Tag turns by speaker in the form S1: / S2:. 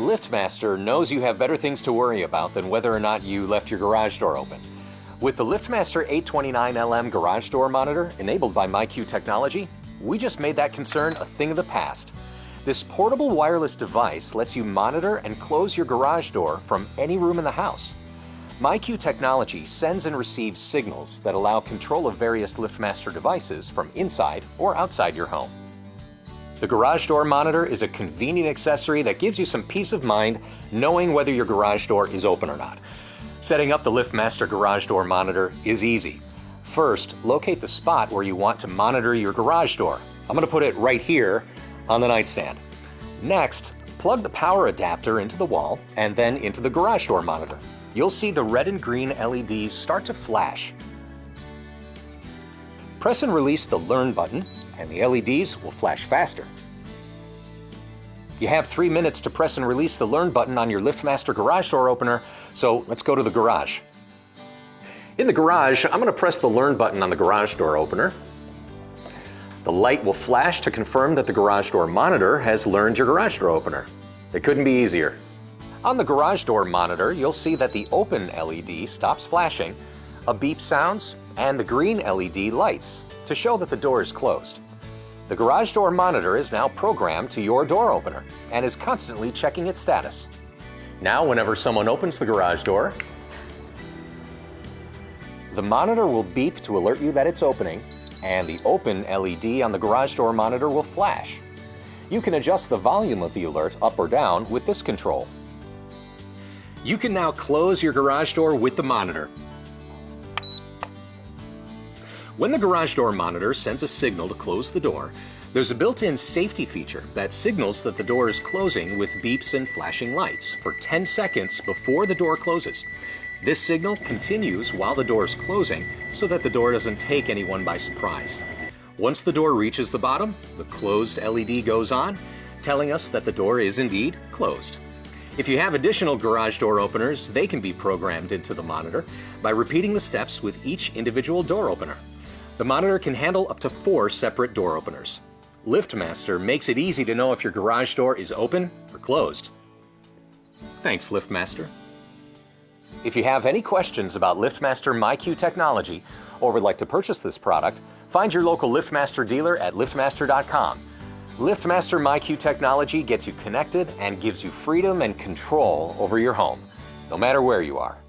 S1: LiftMaster knows you have better things to worry about than whether or not you left your garage door open. With the LiftMaster 829LM Garage Door Monitor enabled by MyQ technology, we just made that concern a thing of the past. This portable wireless device lets you monitor and close your garage door from any room in the house. MyQ technology sends and receives signals that allow control of various LiftMaster devices from inside or outside your home. The Garage Door Monitor is a convenient accessory that gives you some peace of mind knowing whether your garage door is open or not. Setting up the LiftMaster Garage Door Monitor is easy. First, locate the spot where you want to monitor your garage door. I'm going to put it right here on the nightstand. Next, plug the power adapter into the wall and then into the garage door monitor. You'll see the red and green LEDs start to flash. Press and release the Learn button and the LEDs will flash faster. You have 3 minutes to press and release the Learn button on your LiftMaster garage door opener, so let's go to the garage. In the garage, I'm going to press the Learn button on the garage door opener. The light will flash to confirm that the garage door monitor has learned your garage door opener. It couldn't be easier. On the garage door monitor, you'll see that the Open LED stops flashing, a beep sounds, and the green LED lights to show that the door is closed. The garage door monitor is now programmed to your door opener and is constantly checking its status. Now, whenever someone opens the garage door, the monitor will beep to alert you that it's opening, and the Open LED on the garage door monitor will flash. You can adjust the volume of the alert up or down with this control. You can now close your garage door with the monitor. When the garage door monitor sends a signal to close the door, there's a built-in safety feature that signals that the door is closing with beeps and flashing lights for 10 seconds before the door closes. This signal continues while the door is closing so that the door doesn't take anyone by surprise. Once the door reaches the bottom, the closed LED goes on, telling us that the door is indeed closed. If you have additional garage door openers, they can be programmed into the monitor by repeating the steps with each individual door opener. The monitor can handle up to 4 separate door openers. LiftMaster makes it easy to know if your garage door is open or closed. Thanks, LiftMaster. If you have any questions about LiftMaster MyQ technology or would like to purchase this product, find your local LiftMaster dealer at liftmaster.com. LiftMaster MyQ technology gets you connected and gives you freedom and control over your home, no matter where you are.